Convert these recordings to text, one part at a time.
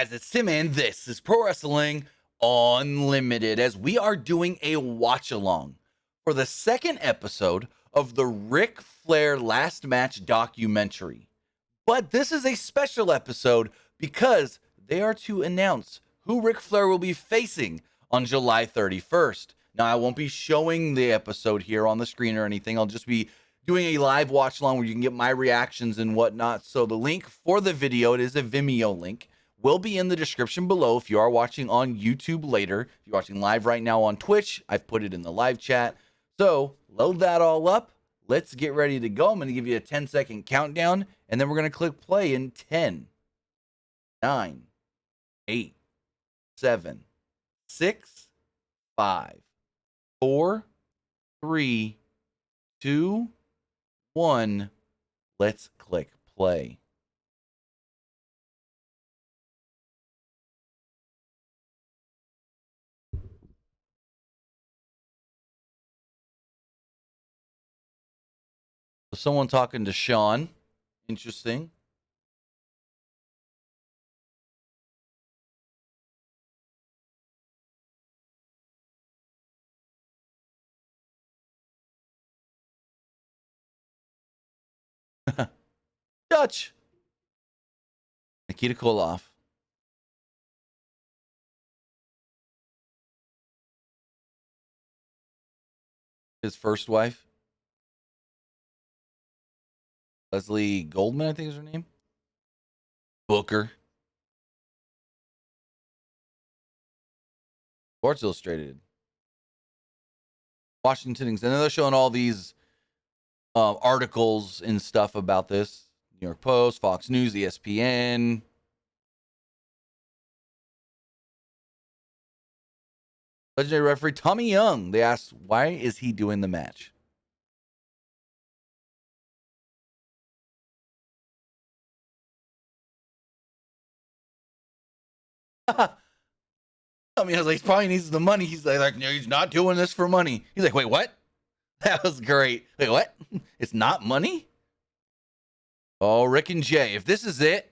guys, it's Tim, and this is Pro Wrestling Unlimited, as we are doing a watch along for the second episode of the Ric Flair Last Match documentary. But this is a special episode because they are to announce who Ric Flair will be facing on July 31st. Now, I won't be showing the episode here on the screen or anything. I'll just be doing a live watch along where you can get my reactions and whatnot. So the link for the video, it is a Vimeo link, will be in the description below if you are watching on YouTube later. If you're watching live right now on Twitch, I've put it in the live chat. So load that all up. Let's get ready to go. I'm going to give you a 10-second countdown, and then we're going to click play in 10, 9, 8, 7, 6, 5, 4, 3, 2, 1. Let's click play. Someone talking to Sean. Interesting. Dutch. Nikita Koloff. His first wife. Leslie Goldman, I think is her name. Booker. Sports Illustrated. Washington. And they're showing all these articles and stuff about this. New York Post, Fox News, ESPN. Legendary referee Tommy Young. They asked, why is he doing the match? I mean, I was like, he probably needs the money. He's like, no, he's not doing this for money. He's like, wait, what? That was great. Wait, what? It's not money? Oh, Rick and Jay. If this is it,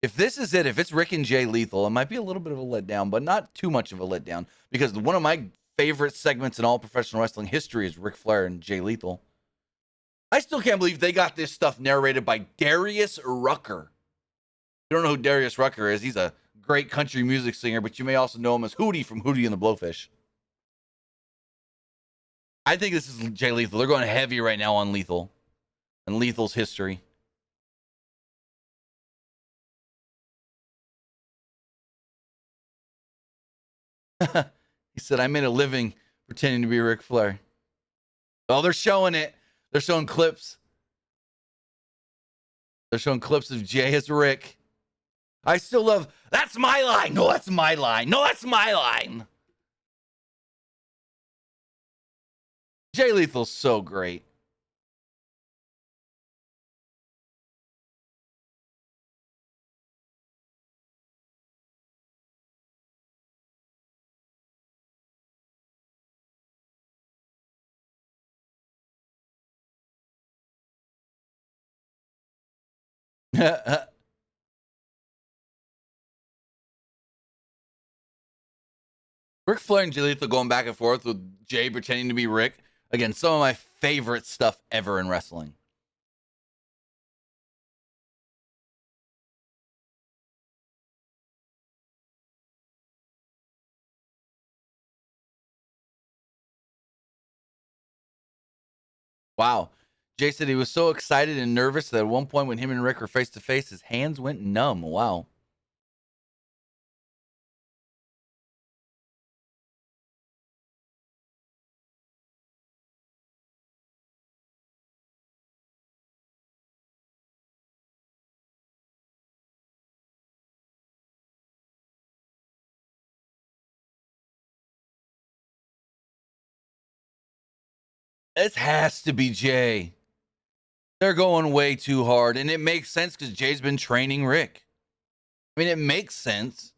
if it's Rick and Jay Lethal, it might be a little bit of a letdown, but not too much of a letdown, because one of my favorite segments in all professional wrestling history is Ric Flair and Jay Lethal. I still can't believe they got this stuff narrated by Darius Rucker. You don't know who Darius Rucker is. He's a great country music singer, but you may also know him as Hootie from Hootie and the Blowfish. I think this is Jay Lethal. They're going heavy right now on Lethal and Lethal's history. He said, I made a living pretending to be Ric Flair. Oh, they're showing it. They're showing clips. They're showing clips of Jay as Rick. I still love, that's my line. No, that's my line. No, that's my line. Jay Lethal's so great. Ric Flair and Jay Lethal going back and forth with Jay pretending to be Rick. Again, some of my favorite stuff ever in wrestling. Wow. Jay said he was so excited and nervous that at one point when him and Rick were face to face, his hands went numb. Wow. This has to be Jay. They're going way too hard, and it makes sense because Jay's been training Rick. I mean, it makes sense.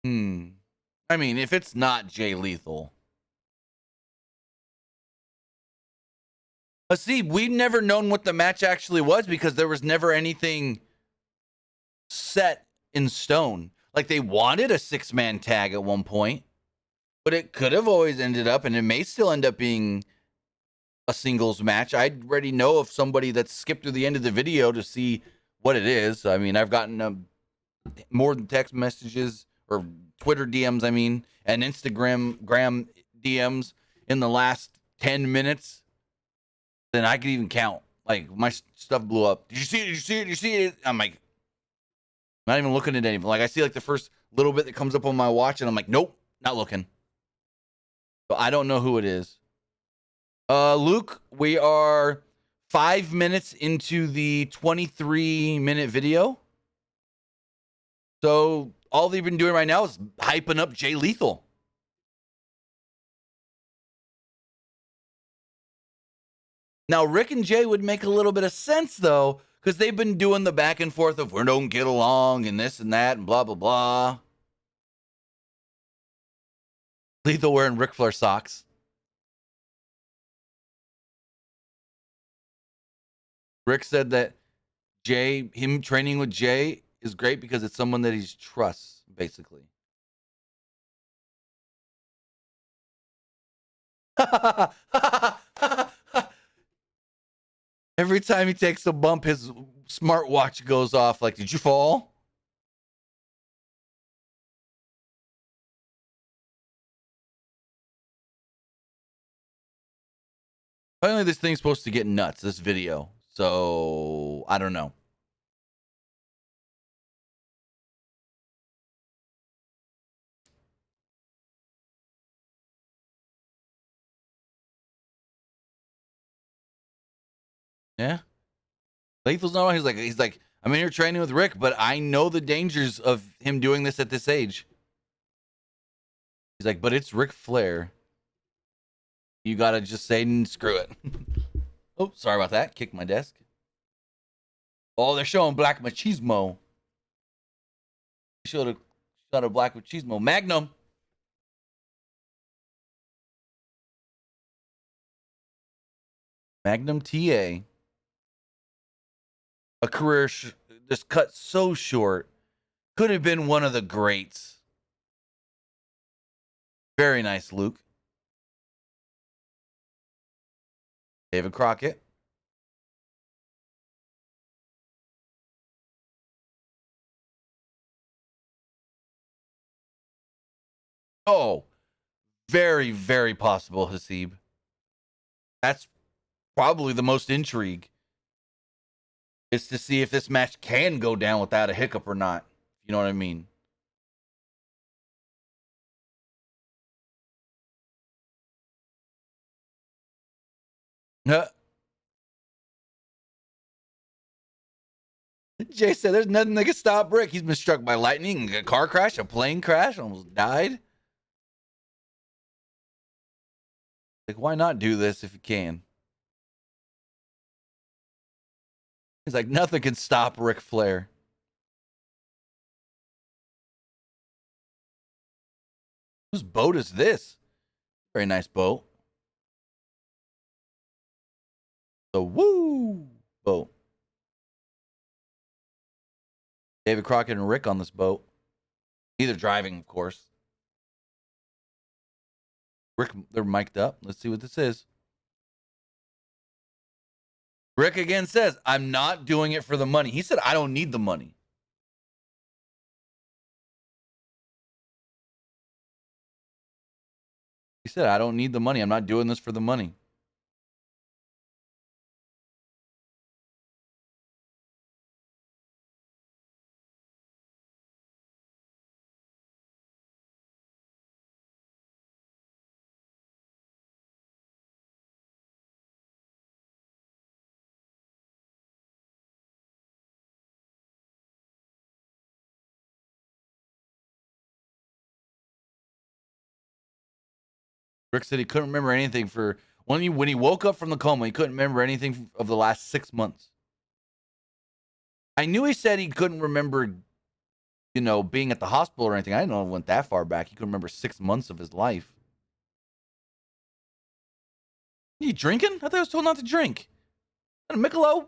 I mean, if it's not Jay Lethal. But see, we've never known what the match actually was because there was never anything set in stone. Like they wanted a 6-man tag at one point, but it could have always ended up, and it may still end up being a singles match. I already know of somebody that skipped to the end of the video to see what it is. I mean, I've gotten more than text messages or Twitter DMs, I mean, and Instagram DMs in the last 10 minutes than I could even count. Like my stuff blew up. Did you see it? Did you see it? Did you see it? I'm like, not even looking at anything. Like I see like the first little bit that comes up on my watch, and I'm like, nope, not looking. So I don't know who it is. Luke, we are 5 minutes into the 23-minute video. So all they've been doing right now is hyping up Jay Lethal. Now, Rick and Jay would make a little bit of sense, though, because they've been doing the back and forth of we don't get along and this and that and blah, blah, blah. Lethal wearing Ric Flair socks. Rick said that him training with Jay is great because it's someone that he trusts, basically. Every time he takes a bump, his smartwatch goes off. Like, did you fall? Finally, this thing's supposed to get nuts, this video. So, I don't know. Yeah. Lethal's not wrong. He's like, I'm in here training with Rick, but I know the dangers of him doing this at this age. He's like, but it's Ric Flair. You gotta just say, screw it. Oh, sorry about that. Kicked my desk. Oh, they're showing Black Machismo. Showed a Black Machismo. Magnum. Magnum TA. A career just cut so short. Could have been one of the greats. Very nice, Luke. David Crockett. Oh, very, very possible, Hasib. That's probably the most intrigue. Is to see if this match can go down without a hiccup or not. You know what I mean? Jay said there's nothing that can stop Rick. He's been struck by lightning, a car crash, a plane crash, almost died. Like, why not do this if you can? He's like, nothing can stop Ric Flair. Whose boat is this? Very nice boat. The woo boat. David Crockett and Rick on this boat. Either driving, of course. Rick, they're mic'd up. Let's see what this is. Rick again says, I'm not doing it for the money. He said, I don't need the money. He said, I don't need the money. I'm not doing this for the money. Rick said he couldn't remember anything for when he woke up from the coma. He couldn't remember anything of the last 6 months. I knew he said he couldn't remember being at the hospital or anything. I didn't know it went that far back. He could remember 6 months of his life. You drinking? I thought I was told not to drink. And a Michelob?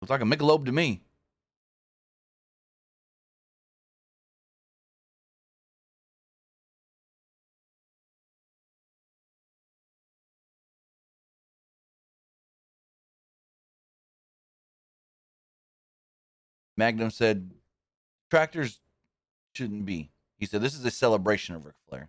Looks like a Michelob to me. Magnum said, tractors shouldn't be. He said, this is a celebration of Ric Flair.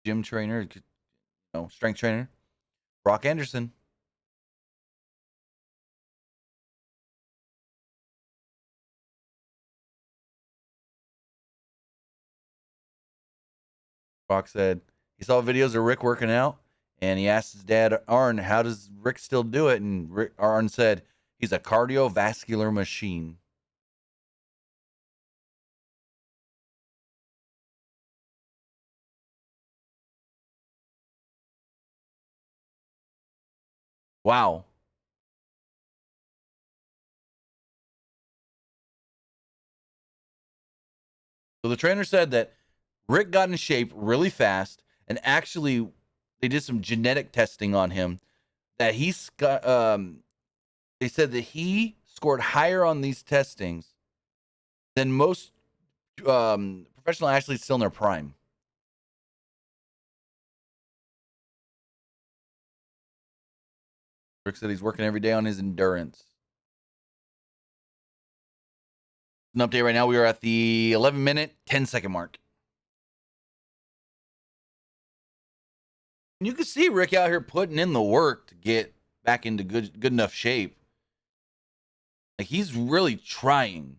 Gym trainer, strength trainer. Brock Anderson. Brock said he saw videos of Rick working out, and he asked his dad, Arn, how does Rick still do it? And Arn said, he's a cardiovascular machine. Wow. So the trainer said that Rick got in shape really fast, and actually, they did some genetic testing on him. That he's got. They said that he scored higher on these testings than most professional athletes still in their prime. Rick said he's working every day on his endurance. An update right now. We are at the 11-minute, 10-second mark. You can see Rick out here putting in the work to get back into good enough shape. Like, he's really trying.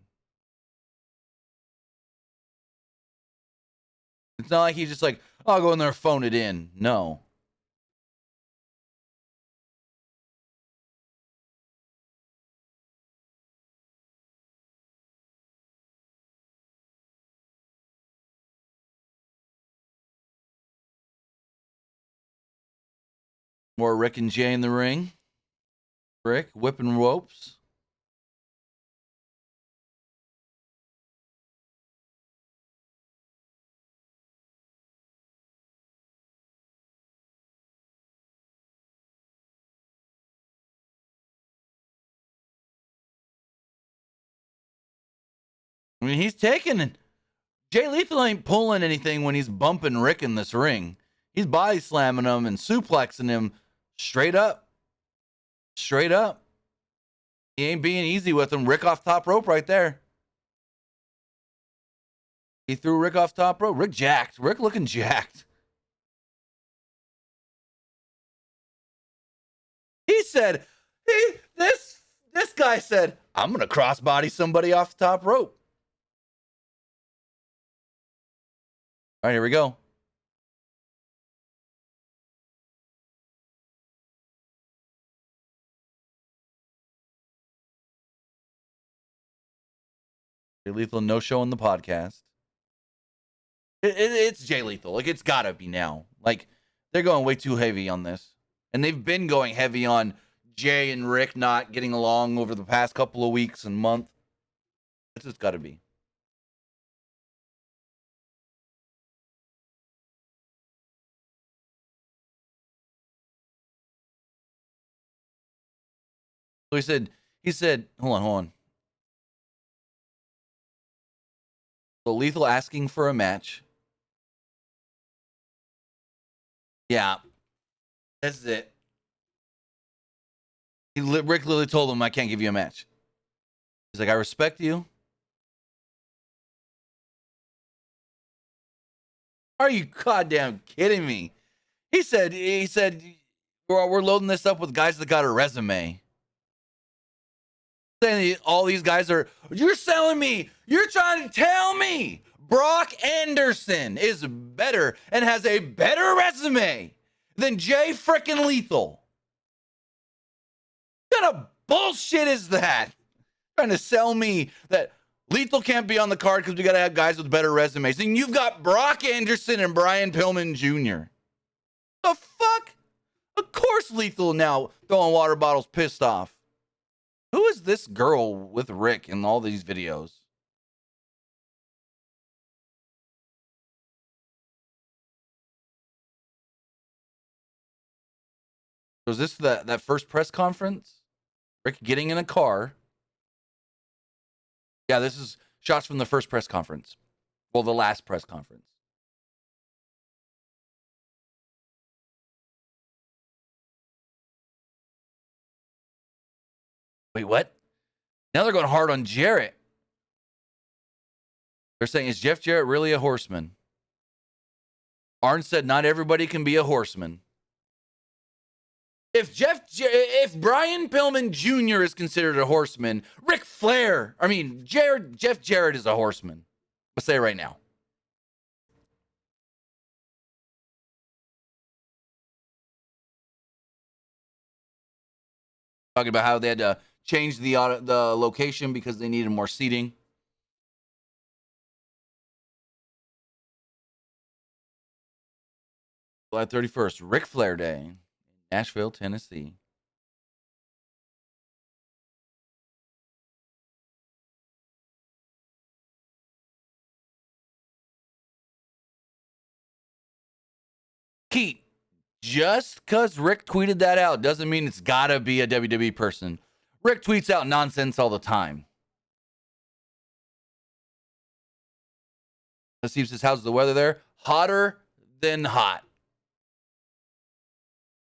It's not like he's just like, oh, I'll go in there and phone it in. No. More Rick and Jay in the ring. Rick whipping ropes. I mean, he's taking. Jay Lethal ain't pulling anything when he's bumping Rick in this ring. He's body slamming him and suplexing him straight up. Straight up. He ain't being easy with him. Rick off top rope right there. He threw Rick off top rope. Rick jacked. Rick looking jacked. He said, this guy said, I'm going to crossbody somebody off the top rope. All right, here we go. Jay Lethal no show on the podcast. It's Jay Lethal. Like, it's got to be now. Like, they're going way too heavy on this. And they've been going heavy on Jay and Rick not getting along over the past couple of weeks and month. It's just got to be. So he said, hold on. So Lethal asking for a match. Yeah, that's it. Rick literally told him, I can't give you a match. He's like, I respect you. Are you goddamn kidding me? He said, we're loading this up with guys that got a resume. Saying all these guys are, you're trying to tell me Brock Anderson is better and has a better resume than Jay frickin' Lethal. kind of bullshit is that? Trying to sell me that Lethal can't be on the card because we got to have guys with better resumes. And you've got Brock Anderson and Brian Pillman Jr. The fuck? Of course Lethal now throwing water bottles pissed off. Who is this girl with Rick in all these videos? Was this that first press conference? Rick getting in a car. Yeah, this is shots from the first press conference. Well, the last press conference. Wait, what? Now they're going hard on Jarrett. They're saying, is Jeff Jarrett really a horseman? Arn said, not everybody can be a horseman. If Brian Pillman Jr. is considered a horseman, Jeff Jarrett is a horseman. I'll say it right now. Talking about how they had to change the location because they needed more seating. July 31st, Ric Flair Day, Nashville, Tennessee. Keith, just because Rick tweeted that out doesn't mean it's got to be a WWE person. Rick tweets out nonsense all the time. Steve says, how's the weather there? Hotter than hot.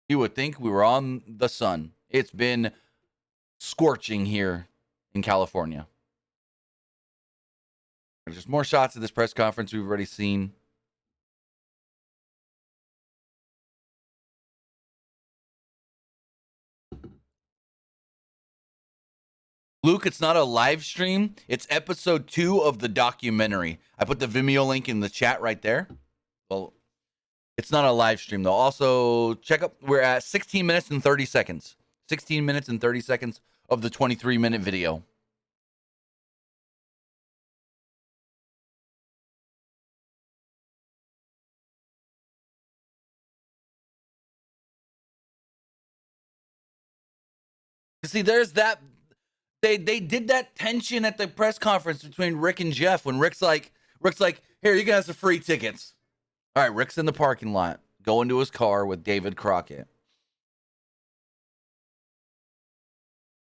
You would think we were on the sun. It's been scorching here in California. There's more shots of this press conference we've already seen. Luke, it's not a live stream. It's episode 2 of the documentary. I put the Vimeo link in the chat right there. Well, it's not a live stream, though. Also, check up. We're at 16 minutes and 30 seconds. 16 minutes and 30 seconds of the 23-minute video. See, there's that. They did that tension at the press conference between Rick and Jeff when Rick's like, here, you guys have free tickets. All right, Rick's in the parking lot, going to his car with David Crockett.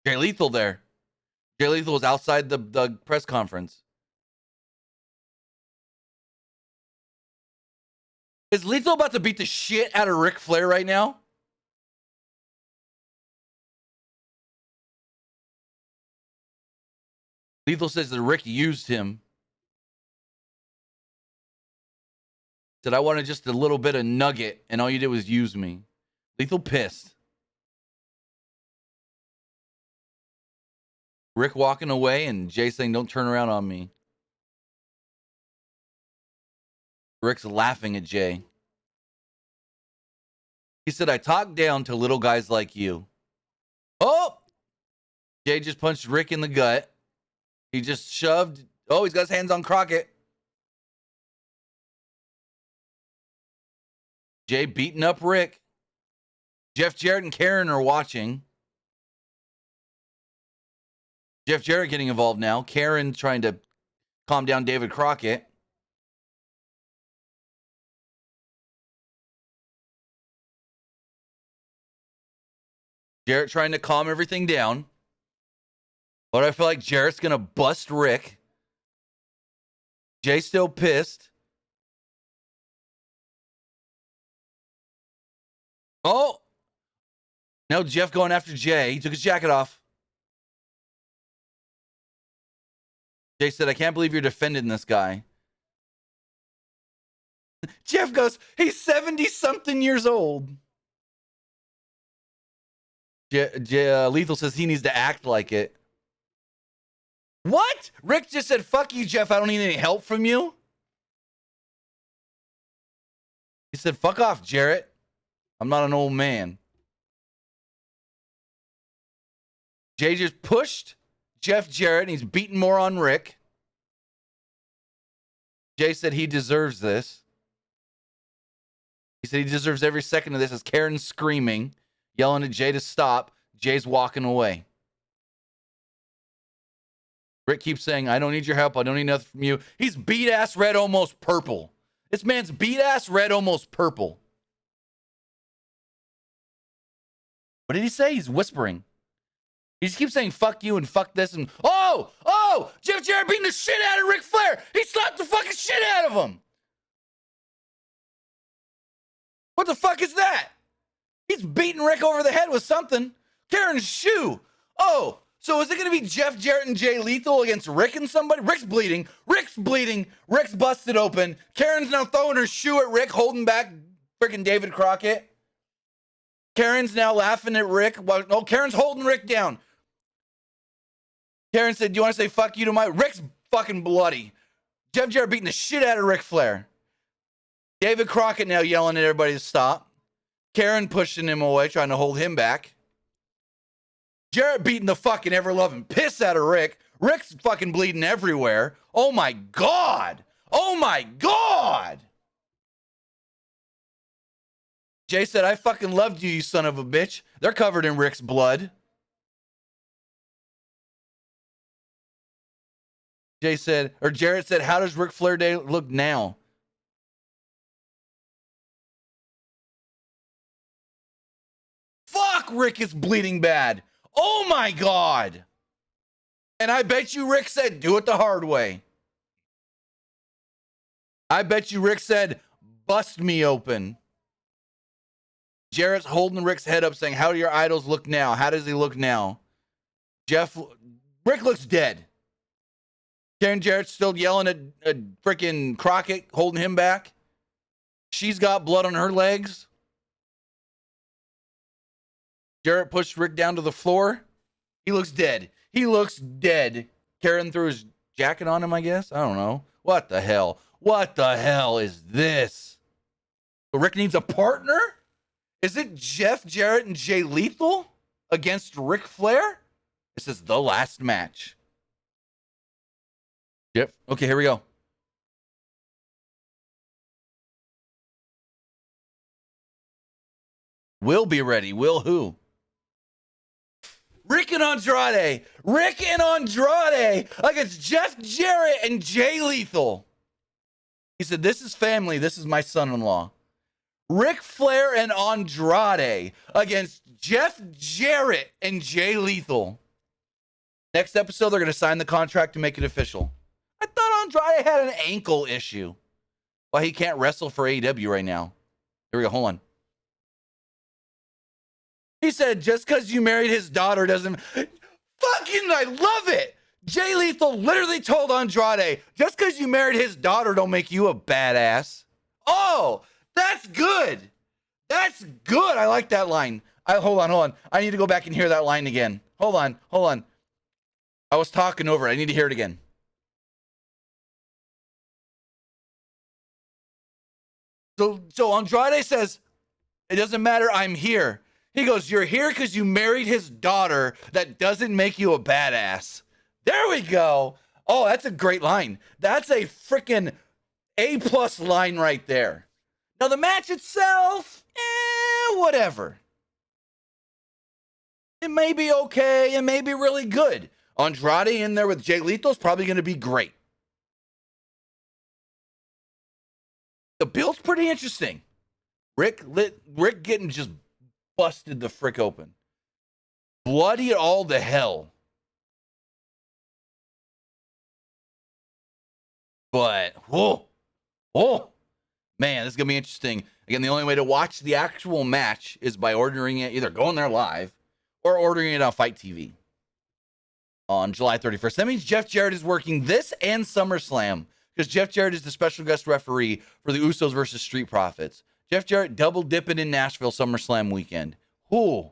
Jay Lethal there. Jay Lethal was outside the press conference. Is Lethal about to beat the shit out of Ric Flair right now? Lethal says that Rick used him. Said, I wanted just a little bit of nugget, and all you did was use me. Lethal pissed. Rick walking away, and Jay saying, don't turn around on me. Rick's laughing at Jay. He said, I talk down to little guys like you. Oh! Jay just punched Rick in the gut. He just shoved. Oh, he's got his hands on Crockett. Jay beating up Rick. Jeff Jarrett and Karen are watching. Jeff Jarrett getting involved now. Karen trying to calm down David Crockett. Jarrett trying to calm everything down. But I feel like Jarrett's going to bust Rick. Jay still pissed. Oh. Now Jeff going after Jay. He took his jacket off. Jay said, I can't believe you're defending this guy. Jeff goes, he's 70-something years old. Lethal says he needs to act like it. What? Rick just said, fuck you, Jeff. I don't need any help from you. He said, fuck off, Jarrett. I'm not an old man. Jay just pushed Jeff Jarrett, and he's beating more on Rick. Jay said he deserves this. He said he deserves every second of this as Karen's screaming, yelling at Jay to stop. Jay's walking away. Rick keeps saying, I don't need your help. I don't need nothing from you. He's beat-ass red, almost purple. This man's beat-ass red, almost purple. What did he say? He's whispering. He just keeps saying, fuck you and fuck this. And Jeff Jarrett beating the shit out of Ric Flair. He slapped the fucking shit out of him. What the fuck is that? He's beating Rick over the head with something. Karen's shoe. Oh, so is it going to be Jeff Jarrett and Jay Lethal against Rick and somebody? Rick's bleeding. Rick's busted open. Karen's now throwing her shoe at Rick, holding back freaking David Crockett. Karen's now laughing at Rick. Karen's holding Rick down. Karen said, do you want to say fuck you to my... Rick's fucking bloody. Jeff Jarrett beating the shit out of Ric Flair. David Crockett now yelling at everybody to stop. Karen pushing him away, trying to hold him back. Jarrett beating the fucking ever-loving piss out of Rick. Rick's fucking bleeding everywhere. Oh my God. Oh my God. Jay said, I fucking loved you, you son of a bitch. They're covered in Rick's blood. Jarrett said, how does Ric Flair Day look now? Fuck, Rick is bleeding bad. Oh my God. And I bet you Rick said, do it the hard way. I bet you Rick said, bust me open. Jarrett's holding Rick's head up saying, how do your idols look now? How does he look now? Rick looks dead. Karen Jarrett's still yelling at freaking Crockett, holding him back. She's got blood on her legs. Jarrett pushed Rick down to the floor. He looks dead. Karen threw his jacket on him, I guess. I don't know. What the hell? What the hell is this? So Rick needs a partner? Is it Jeff Jarrett and Jay Lethal against Ric Flair? This is the last match. Yep. Okay, here we go. Will be ready. Will who? Rick and Andrade against Jeff Jarrett and Jay Lethal. He said, this is family. This is my son-in-law. Ric Flair and Andrade against Jeff Jarrett and Jay Lethal. Next episode, they're going to sign the contract to make it official. I thought Andrade had an ankle issue. Well, he can't wrestle for AEW right now. Here we go. Hold on. He said, just because you married his daughter doesn't... Fucking, I love it. Jay Lethal literally told Andrade, just because you married his daughter don't make you a badass. Oh, that's good. That's good. I like that line. Hold on. I need to go back and hear that line again. Hold on. I was talking over it. I need to hear it again. So Andrade says, it doesn't matter, I'm here. He goes, you're here because you married his daughter. That doesn't make you a badass. There we go. Oh, that's a great line. That's a freaking A+ line right there. Now, the match itself, whatever. It may be okay. It may be really good. Andrade in there with Jay Lethal is probably going to be great. The build's pretty interesting. Rick getting just busted the frick open. Bloody all the hell. But, man, this is going to be interesting. Again, the only way to watch the actual match is by ordering it, either going there live or ordering it on Fight TV on July 31st. That means Jeff Jarrett is working this and SummerSlam, because Jeff Jarrett is the special guest referee for the Usos versus Street Profits. Jeff Jarrett double dipping in Nashville SummerSlam weekend. Ooh.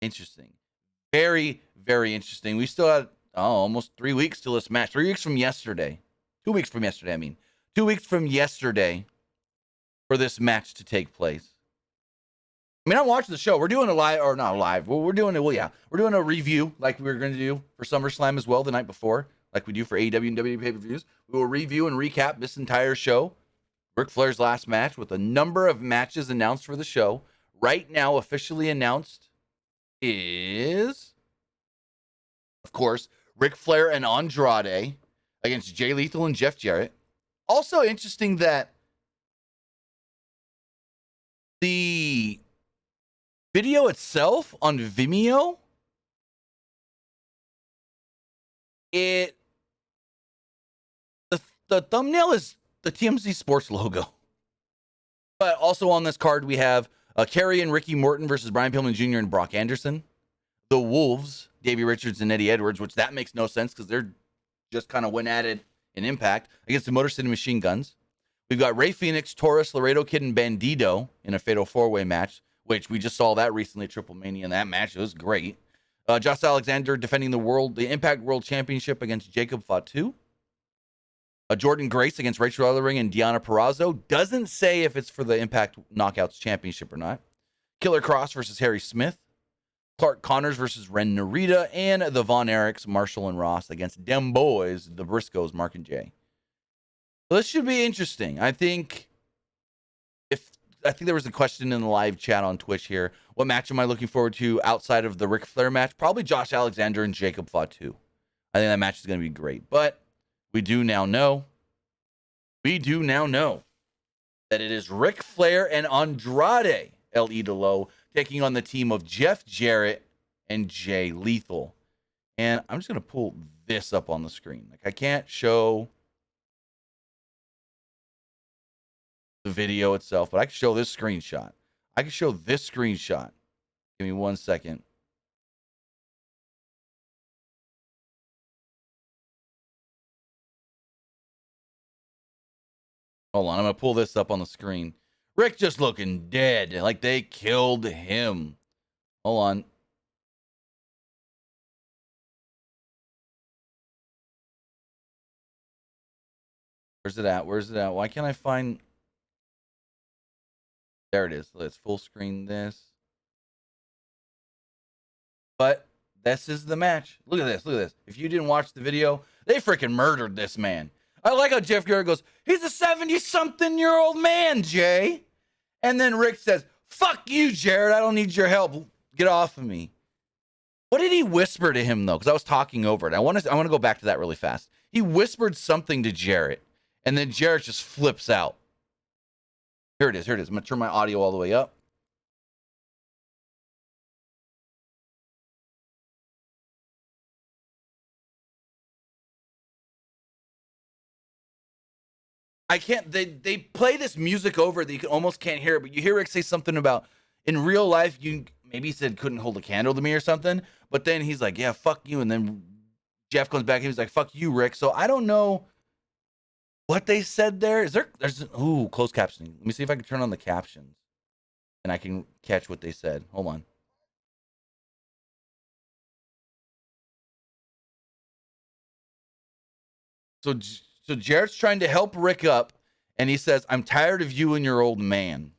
Interesting. Very, very interesting. We still had almost 3 weeks till this match. 3 weeks from yesterday. 2 weeks from yesterday, I mean. 2 weeks from yesterday for this match to take place. I mean, I'm watching the show. We're doing a live, or not live. We're doing it. Well, yeah, we're doing a review like we were going to do for SummerSlam as well the night before, like we do for AEW and WWE pay-per-views. We will review and recap this entire show, Ric Flair's last match, with a number of matches announced for the show. Right now, officially announced is, of course, Ric Flair and Andrade against Jay Lethal and Jeff Jarrett. Also interesting that the video itself on Vimeo, the thumbnail is the TMZ Sports logo. But also on this card, we have Kerry and Ricky Morton versus Brian Pillman Jr. and Brock Anderson. The Wolves, Davey Richards and Eddie Edwards, which that makes no sense because they're just kind of went at it in Impact against the Motor City Machine Guns. We've got Rey Fenix, Taurus, Laredo Kid, and Bandido in a fatal four-way match, which we just saw that recently at Triple Mania, and that match was great. Josh Alexander defending the Impact World Championship against Jacob Fatu. Jordan Grace against Rachel Ellering and Deonna Purrazzo. Doesn't say if it's for the Impact Knockouts Championship or not. Killer Cross versus Harry Smith. Clark Connors versus Ren Narita. And the Von Erichs, Marshall and Ross against Dem Boys, the Briscoes, Mark and Jay. Well, this should be interesting. I think there was a question in the live chat on Twitch here. What match am I looking forward to outside of the Ric Flair match? Probably Josh Alexander and Jacob Fatu. I think that match is going to be great. But we do now know that it is Ric Flair and Andrade El Idolo taking on the team of Jeff Jarrett and Jay Lethal. And I'm just going to pull this up on the screen. Like, I can't show the video itself, but I can show this screenshot. Give me 1 second. Hold on, I'm going to pull this up on the screen. Rick just looking dead, like they killed him. Hold on. Where's it at? Why can't I find... There it is. Let's full screen this. But this is the match. Look at this. If you didn't watch the video, they freaking murdered this man. I like how Jeff Jarrett goes, he's a 70-something-year-old man, Jay. And then Rick says, fuck you, Jarrett. I don't need your help. Get off of me. What did he whisper to him, though? Because I was talking over it. I want to go back to that really fast. He whispered something to Jarrett, and then Jarrett just flips out. Here it is. I'm going to turn my audio all the way up. I can't, they play this music over that you almost can't hear it, but you hear Rick say something about, in real life, maybe he said couldn't hold a candle to me or something, but then he's like, yeah, fuck you, and then Jeff comes back and he's like, fuck you, Rick. So I don't know what they said there. There's closed captioning. Let me see if I can turn on the captions and I can catch what they said. Hold on. So Jarrett's trying to help Rick up, and he says, I'm tired of you and your old man.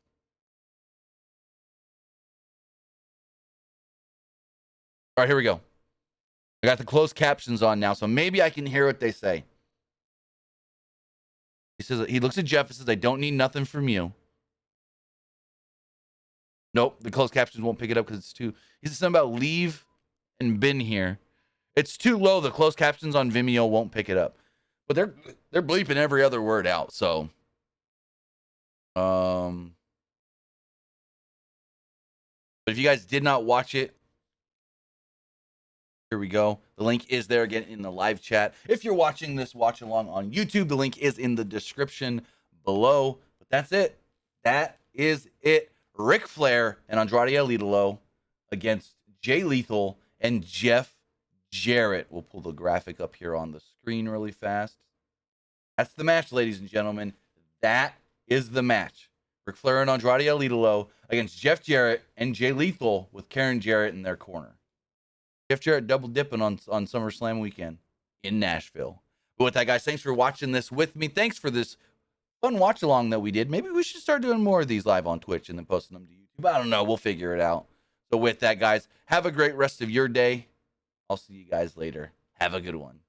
All right, here we go. I got the closed captions on now, so maybe I can hear what they say. He looks at Jeff and says, I don't need nothing from you. Nope, the closed captions won't pick it up because it's too... He says something about leave and been here. It's too low. The closed captions on Vimeo won't pick it up. But they're bleeping every other word out, so... But if you guys did not watch it, here we go. The link is there again in the live chat. If you're watching this watch along on YouTube, the link is in the description below. But that's it. That is it. Ric Flair and Andrade El Idolo against Jay Lethal and Jeff Jarrett. We'll pull the graphic up here on the screen really fast. That's the match, ladies and gentlemen. That is the match. Ric Flair and Andrade El Idolo against Jeff Jarrett and Jay Lethal with Karen Jarrett in their corner. Jeff Jarrett double dipping on SummerSlam weekend in Nashville. But with that, guys, thanks for watching this with me. Thanks for this fun watch along that we did. Maybe we should start doing more of these live on Twitch and then posting them to YouTube. But I don't know. We'll figure it out. So with that, guys, have a great rest of your day. I'll see you guys later. Have a good one.